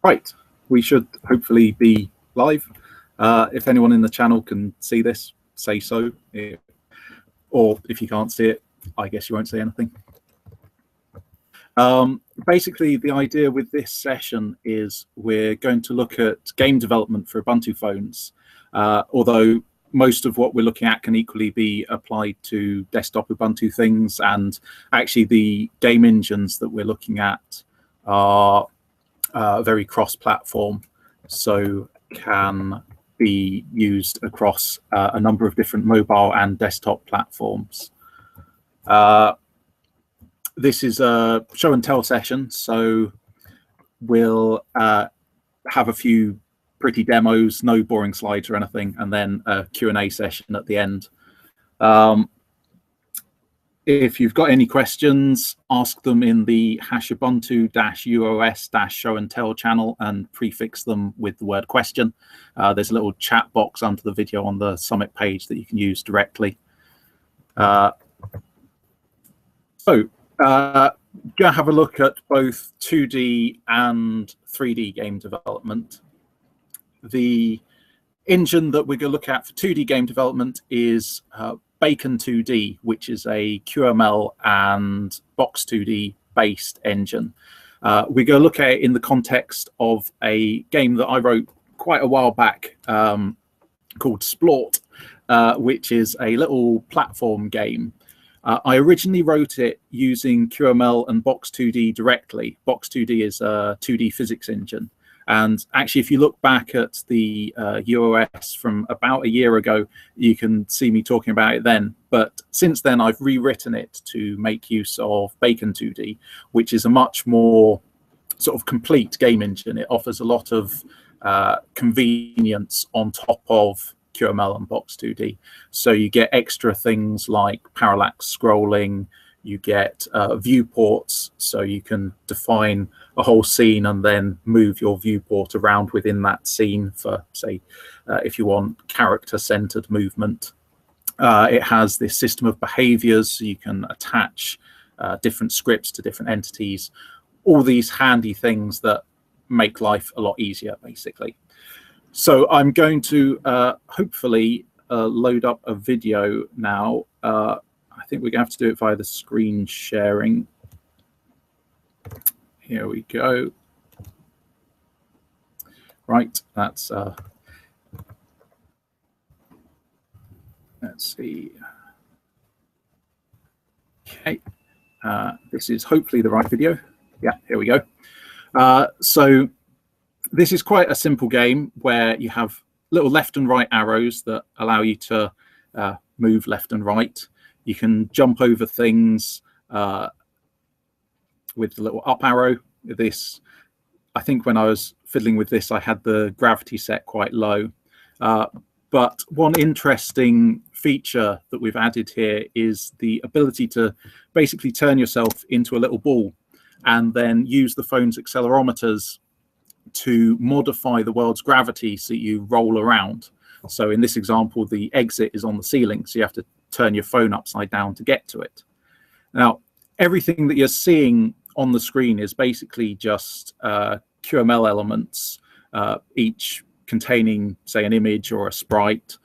Right, we should hopefully be live. If anyone in the channel can see this, say so. Or if you can't see it, I guess you won't say anything. Basically, the idea with this session is we're going to look at game development for Ubuntu phones, although most of what we're looking at can equally be applied to desktop Ubuntu things, and actually the game engines that we're looking at are very cross-platform, so can be used across a number of different mobile and desktop platforms. This is a show and tell session, so we'll have a few pretty demos, no boring slides or anything, and then a Q&A session at the end. If you've got any questions, ask them in the #ubuntu-uos-show and tell channel and prefix them with the word question. There's a little chat box under the video on the Summit page that you can use directly. Go have a look at both 2D and 3D game development. The engine that we're going to look at for 2D game development is Bacon 2D, which is a QML and Box 2D based engine. We're going to look at it in the context of a game that I wrote quite a while back called Splort, which is a little platform game. I originally wrote it using QML and Box 2D directly. Box 2D is a 2D physics engine. And actually, if you look back at the UOS from about a year ago, you can see me talking about it then. But since then, I've rewritten it to make use of Bacon 2D, which is a much more sort of complete game engine. It offers a lot of convenience on top of QML and Box 2D. So you get extra things like parallax scrolling, you get viewports, so you can define a whole scene and then move your viewport around within that scene for, say, if you want character-centered movement. It has this system of behaviors, so you can attach different scripts to different entities, all these handy things that make life a lot easier, basically. So I'm going to hopefully load up a video now. I think we're going to have to do it via the screen sharing. Here we go. Right, that's, let's see. Okay, this is hopefully the right video. Yeah, here we go. So this is quite a simple game where you have little left and right arrows that allow you to move left and right. You can jump over things with the little up arrow. This, I think when I was fiddling with this, I had the gravity set quite low. But one interesting feature that we've added here is the ability to basically turn yourself into a little ball and then use the phone's accelerometers to modify the world's gravity so you roll around. So in this example, the exit is on the ceiling, so you have to turn your phone upside down to get to it. Now, everything that you're seeing on the screen is basically just QML elements, each containing, say, an image or a sprite,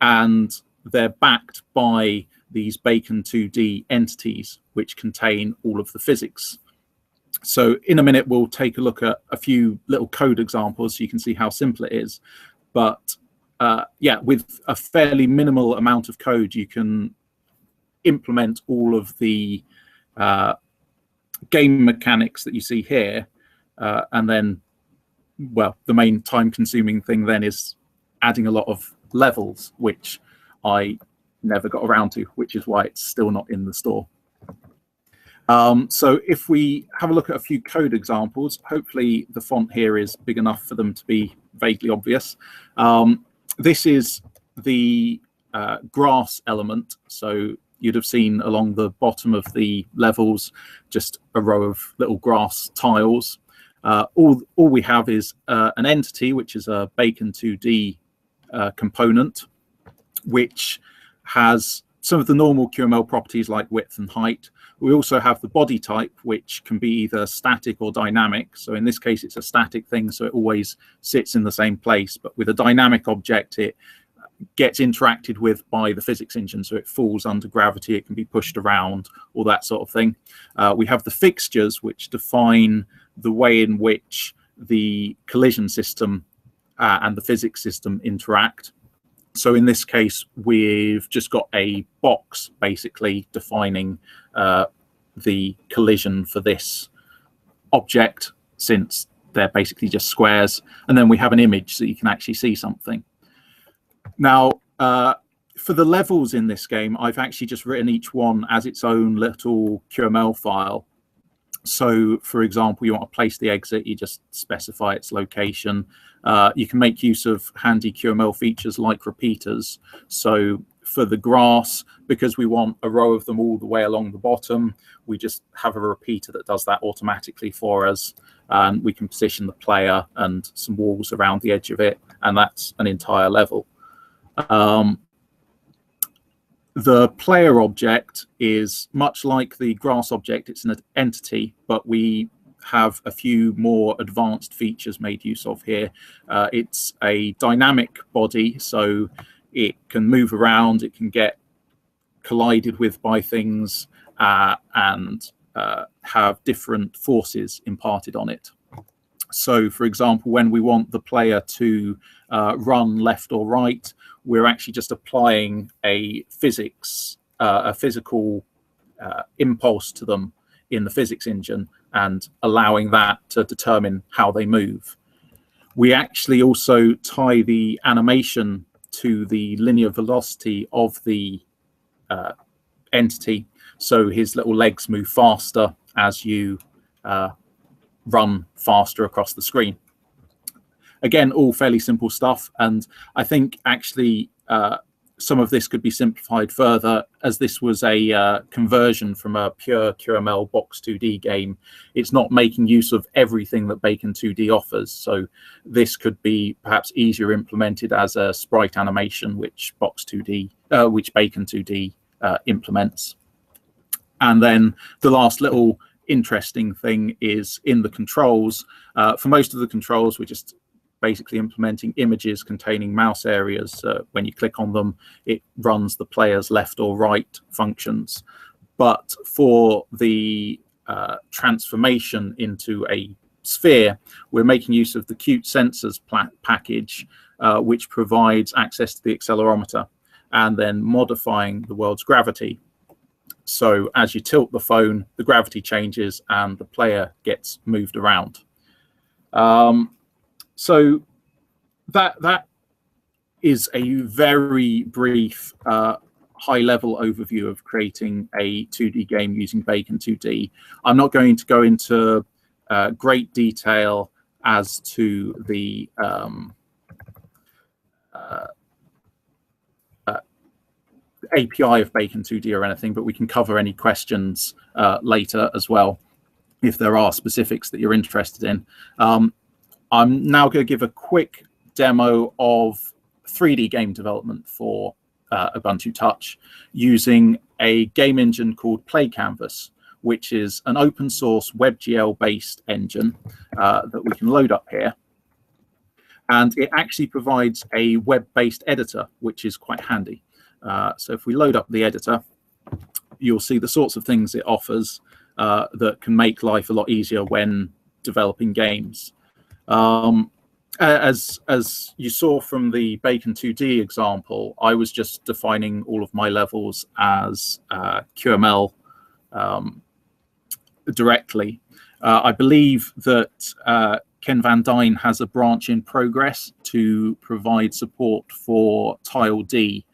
and they're backed by these Bacon 2D entities, which contain all of the physics. So in a minute, we'll take a look at a few little code examples so you can see how simple it is. But yeah, with a fairly minimal amount of code, you can implement all of the game mechanics that you see here. And then, well, the main time-consuming thing then is adding a lot of levels, which I never got around to, which is why it's still not in the store. So if we have a look at a few code examples, hopefully the font here is big enough for them to be vaguely obvious. This is the grass element. So you'd have seen along the bottom of the levels just a row of little grass tiles. All we have is an entity, which is a Bacon 2D component, which has some of the normal QML properties like width and height. We also have the body type, which can be either static or dynamic. So in this case, it's a static thing, so it always sits in the same place. But with a dynamic object, it gets interacted with by the physics engine, so it falls under gravity, it can be pushed around, all that sort of thing. We have the fixtures, which define the way in which the collision system and the physics system interact. So in this case, we've just got a box basically defining the collision for this object, since they're basically just squares. And then we have an image so you can actually see something. Now, for the levels in this game, I've actually just written each one as its own little QML file. So, for example, you want to place the exit, you just specify its location. You can make use of handy QML features like repeaters. So for the grass, because we want a row of them all the way along the bottom, we just have a repeater that does that automatically for us. And we can position the player and some walls around the edge of it, and that's an entire level. The player object is much like the grass object. It's an entity, but we have a few more advanced features made use of here. It's a dynamic body, so it can move around, it can get collided with by things, and have different forces imparted on it. So, for example, when we want the player to run left or right, we're actually just applying a physical impulse to them in the physics engine and allowing that to determine how they move. We actually also tie the animation to the linear velocity of the entity, so his little legs move faster as you run faster across the screen. Again, all fairly simple stuff, and I think actually some of this could be simplified further, as this was a conversion from a pure QML Box 2D game. It's not making use of everything that Bacon 2D offers, so this could be perhaps easier implemented as a sprite animation, which Bacon 2D implements. And then the last little interesting thing is in the controls. For most of the controls, we're just basically implementing images containing mouse areas. When you click on them, it runs the player's left or right functions. But for the transformation into a sphere, we're making use of the Qt Sensors package, which provides access to the accelerometer, and then modifying the world's gravity. So as you tilt the phone, the gravity changes and the player gets moved around. So that is a very brief, high-level overview of creating a 2D game using Bacon 2D. I'm not going to go into great detail as to the API of Bacon 2D or anything, but we can cover any questions later as well, if there are specifics that you're interested in. I'm now going to give a quick demo of 3D game development for Ubuntu Touch using a game engine called PlayCanvas, which is an open source WebGL-based engine that we can load up here. And it actually provides a web-based editor, which is quite handy. So if we load up the editor, you'll see the sorts of things it offers that can make life a lot easier when developing games. As you saw from the Bacon 2D example, I was just defining all of my levels as QML directly. I believe that Ken Van Dyne has a branch in progress to provide support for Tile D,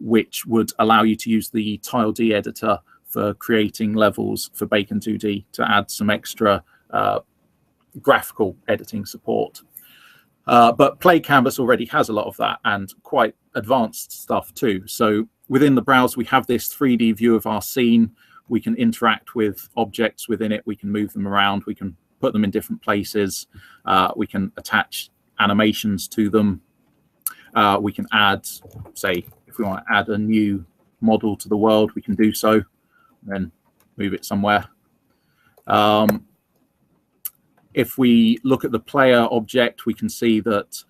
which would allow you to use the Tile D editor for creating levels for Bacon 2D to add some extra graphical editing support. But PlayCanvas already has a lot of that and quite advanced stuff too. So within the browser, we have this 3D view of our scene. We can interact with objects within it. We can move them around. We can put them in different places. We can attach animations to them. We can add, say, if we want to add a new model to the world, we can do so, then move it somewhere. If we look at the player object, we can see that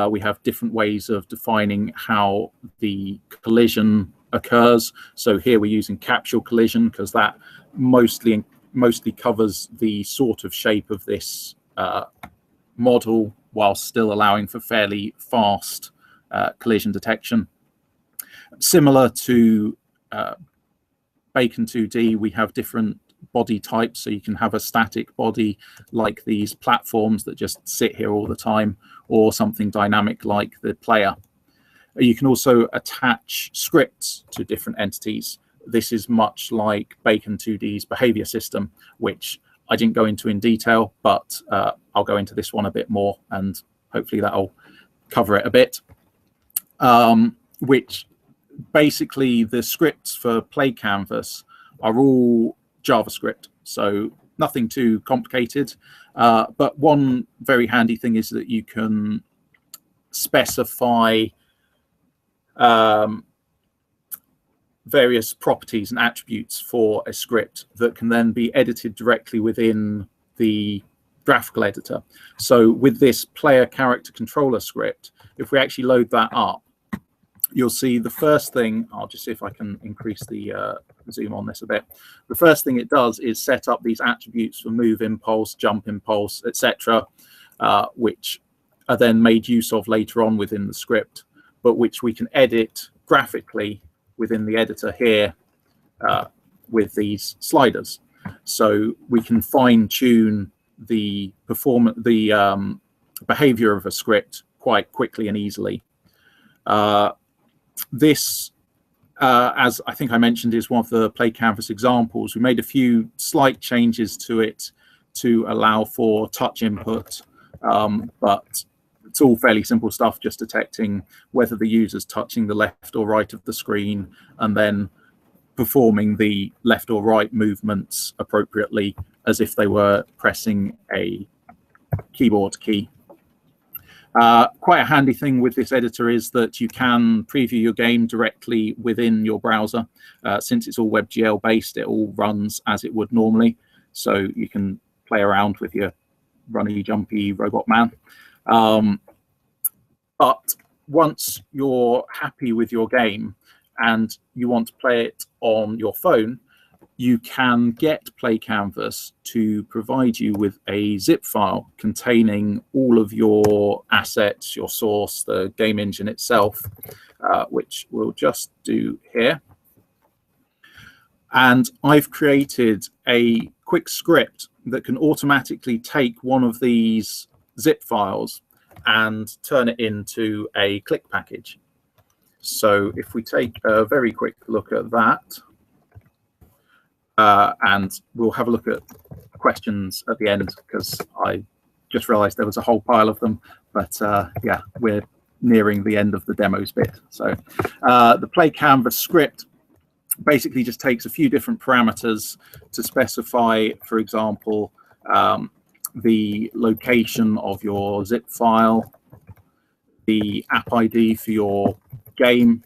we have different ways of defining how the collision occurs. So here we're using capsule collision because that mostly covers the sort of shape of this model, while still allowing for fairly fast collision detection. Similar to Bacon 2D, we have different body types, so you can have a static body like these platforms that just sit here all the time, or something dynamic like the player. You can also attach scripts to different entities. This is much like Bacon 2D's behavior system, which I didn't go into in detail, but I'll go into this one a bit more, and hopefully that'll cover it a bit. Which basically, the scripts for PlayCanvas are all JavaScript, so nothing too complicated. But one very handy thing is that you can specify various properties and attributes for a script that can then be edited directly within the graphical editor. So with this player character controller script, if we actually load that up, you'll see the first thing, I'll just see if I can increase the zoom on this a bit. The first thing it does is set up these attributes for move impulse, jump impulse, etc., which are then made use of later on within the script, but which we can edit graphically within the editor here with these sliders. So we can fine tune the behavior of a script quite quickly and easily. This, as I think I mentioned, is one of the PlayCanvas examples. We made a few slight changes to it to allow for touch input, but it's all fairly simple stuff, just detecting whether the user's touching the left or right of the screen, and then performing the left or right movements appropriately as if they were pressing a keyboard key. Quite a handy thing with this editor is that you can preview your game directly within your browser. Since it's all WebGL based, it all runs as it would normally. So you can play around with your runny, jumpy robot man. But once you're happy with your game and you want to play it on your phone, you can get PlayCanvas to provide you with a zip file containing all of your assets, your source, the game engine itself, which we'll just do here. And I've created a quick script that can automatically take one of these zip files and turn it into a click package. So if we take a very quick look at that, and we'll have a look at questions at the end, because I just realized there was a whole pile of them, but yeah, we're nearing the end of the demos bit. So the PlayCanvas script basically just takes a few different parameters to specify, for example, the location of your zip file, the app ID for your game,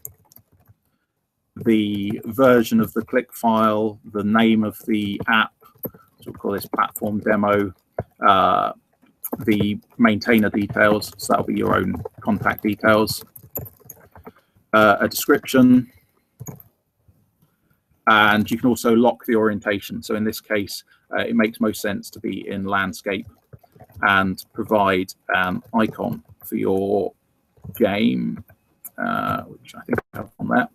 the version of the click file, the name of the app, so we'll call this platform demo, the maintainer details, so that'll be your own contact details, a description, and you can also lock the orientation. So in this case, it makes most sense to be in landscape, and provide an icon for your game, which I think I have on there.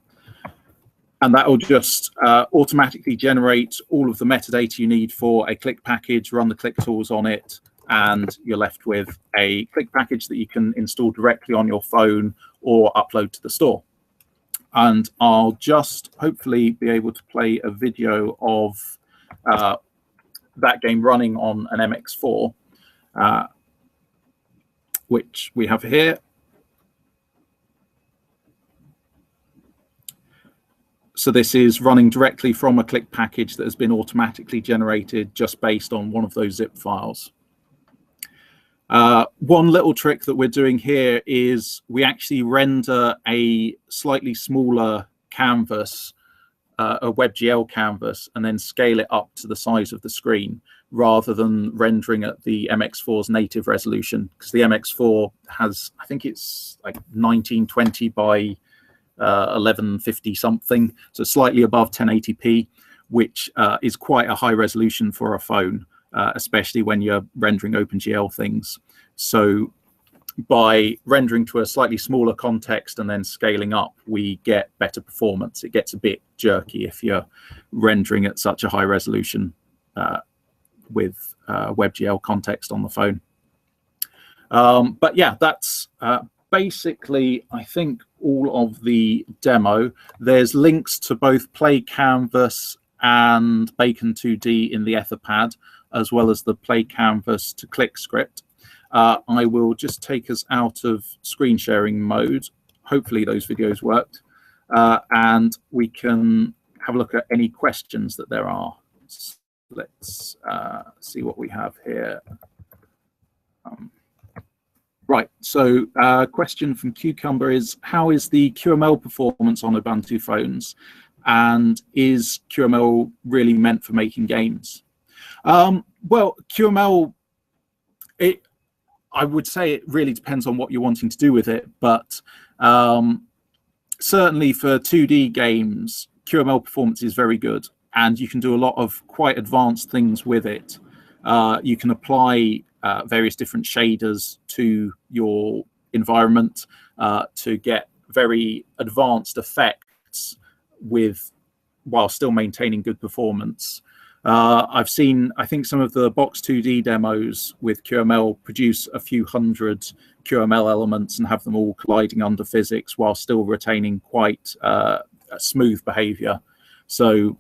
And that will just automatically generate all of the metadata you need for a click package, run the click tools on it, and you're left with a click package that you can install directly on your phone or upload to the store. And I'll just hopefully be able to play a video of that game running on an MX4, which we have here. So this is running directly from a click package that has been automatically generated just based on one of those zip files. One little trick that we're doing here is we actually render a slightly smaller canvas a WebGL canvas and then scale it up to the size of the screen, rather than rendering at the MX4's native resolution, because the MX4 has, I think it's like 1920 by 1150 something, so slightly above 1080p, which is quite a high resolution for a phone, especially when you're rendering OpenGL things. So by rendering to a slightly smaller context and then scaling up, we get better performance. It gets a bit jerky if you're rendering at such a high resolution with WebGL context on the phone. But yeah, that's basically, I think, all of the demo. There's links to both PlayCanvas and Bacon 2D in the Etherpad, as well as the PlayCanvas to click script. I will just take us out of screen sharing mode. Hopefully those videos worked. And we can have a look at any questions that there are. Let's see what we have here. Right, so question from Cucumber is, how is the QML performance on Ubuntu phones? And is QML really meant for making games? Well, QML, I would say it really depends on what you're wanting to do with it, but certainly for 2D games, QML performance is very good, and you can do a lot of quite advanced things with it. You can apply various different shaders to your environment to get very advanced effects while still maintaining good performance. I've seen, I think, some of the Box 2D demos with QML produce a few hundred QML elements and have them all colliding under physics while still retaining quite smooth behavior. So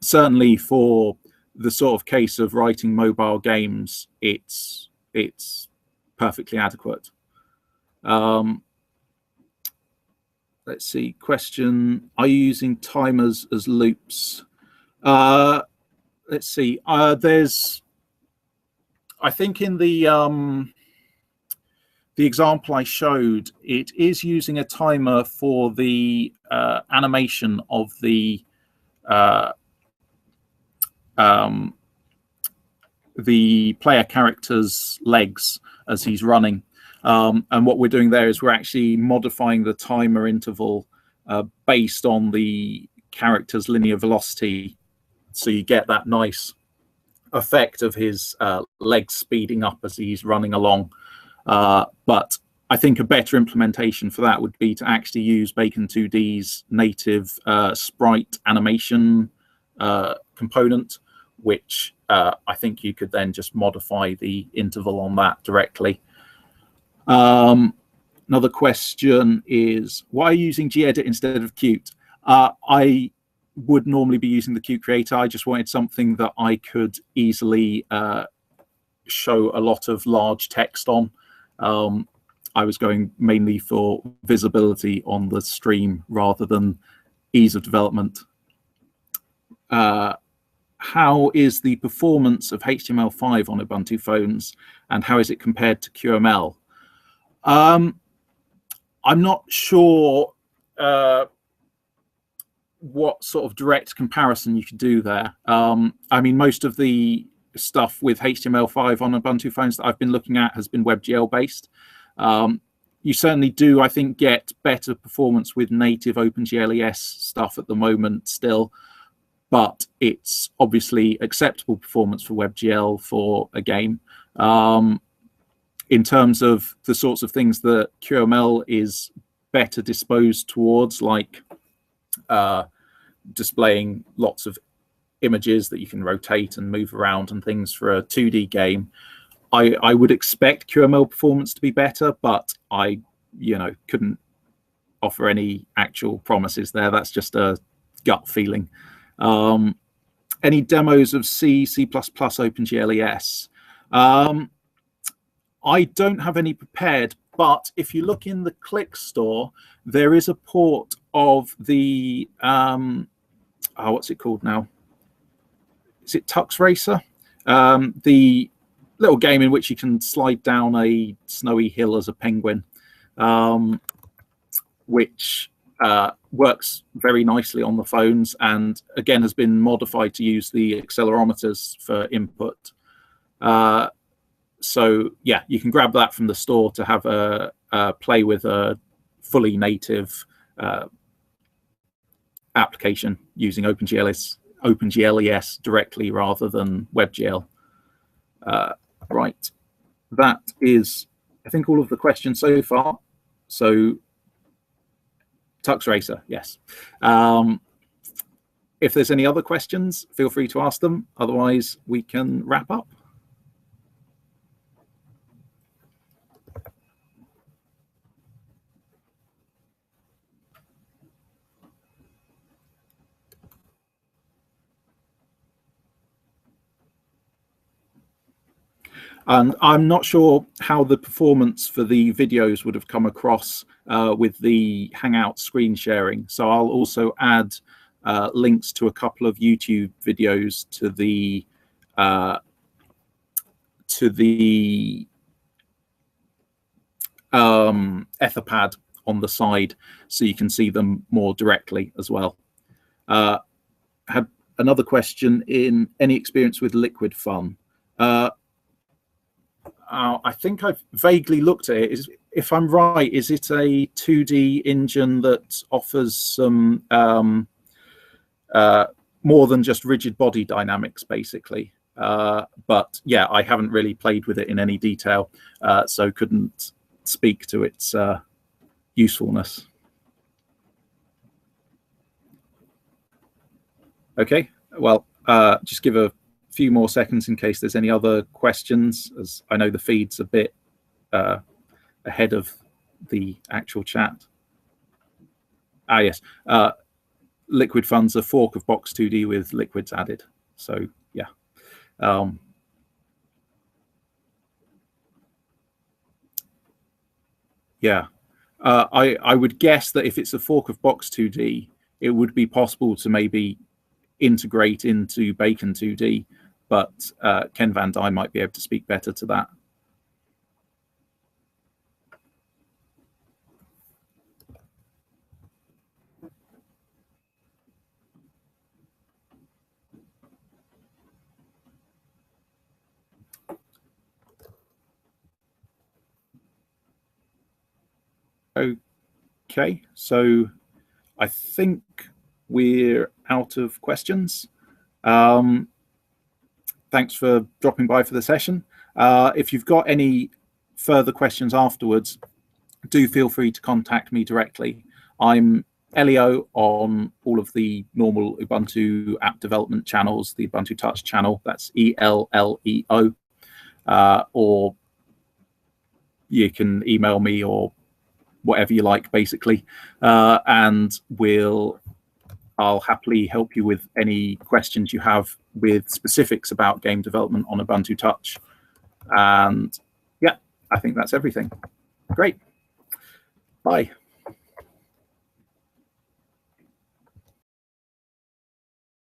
certainly for the sort of case of writing mobile games, it's perfectly adequate. Let's see, question, are you using timers as loops? Let's see, there's, I think in the example I showed, it is using a timer for the animation of the player character's legs as he's running. And what we're doing there is we're actually modifying the timer interval based on the character's linear velocity. So you get that nice effect of his legs speeding up as he's running along. But I think a better implementation for that would be to actually use Bacon 2D's native sprite animation component, which I think you could then just modify the interval on that directly. Another question is, why are you using gedit instead of Qt? I would normally be using the Qt Creator. I just wanted something that I could easily show a lot of large text on. I was going mainly for visibility on the stream rather than ease of development. How is the performance of HTML5 on Ubuntu phones, and how is it compared to QML? I'm not sure what sort of direct comparison you could do there. I mean, most of the stuff with HTML5 on Ubuntu phones that I've been looking at has been WebGL based. You certainly do, I think, get better performance with native OpenGL stuff at the moment still, but it's obviously acceptable performance for WebGL for a game. In terms of the sorts of things that QML is better disposed towards, like displaying lots of images that you can rotate and move around and things for a 2D game, I would expect QML performance to be better, but I, couldn't offer any actual promises there. That's just a gut feeling. Any demos of C, C++, OpenGL? I don't have any prepared, but if you look in the Click store, there is a port of the, what's it called now? Is it Tux Racer? The little game in which you can slide down a snowy hill as a penguin, which works very nicely on the phones, and again has been modified to use the accelerometers for input. So yeah, you can grab that from the store to have a play with a fully native application using OpenGLES directly rather than WebGL. Right, that is, I think, all of the questions so far. So Tux Racer, yes. If there's any other questions, feel free to ask them. Otherwise, we can wrap up. And I'm not sure how the performance for the videos would have come across with the Hangout screen sharing. So I'll also add links to a couple of YouTube videos to the Etherpad on the side, so you can see them more directly as well. Had another question in any experience with Liquid Fun. I think I've vaguely looked at it. If I'm right, is it a 2D engine that offers some more than just rigid body dynamics, basically? But yeah, I haven't really played with it in any detail, so couldn't speak to its usefulness. Okay, well, just give a few more seconds in case there's any other questions, as I know the feed's a bit ahead of the actual chat. Yes, Liquid Fun's a fork of Box 2D with liquids added. So yeah. Yeah, I would guess that if it's a fork of Box 2D, it would be possible to maybe integrate into Bacon 2D, but Ken Van Dyne might be able to speak better to that. Okay, so I think we're out of questions. Thanks for dropping by for the session. If you've got any further questions afterwards, do feel free to contact me directly. I'm Elio on all of the normal Ubuntu app development channels, the Ubuntu Touch channel, that's ELLEO, or you can email me or whatever you like, basically, and I'll happily help you with any questions you have with specifics about game development on Ubuntu Touch. And yeah, I think that's everything. Great. Bye.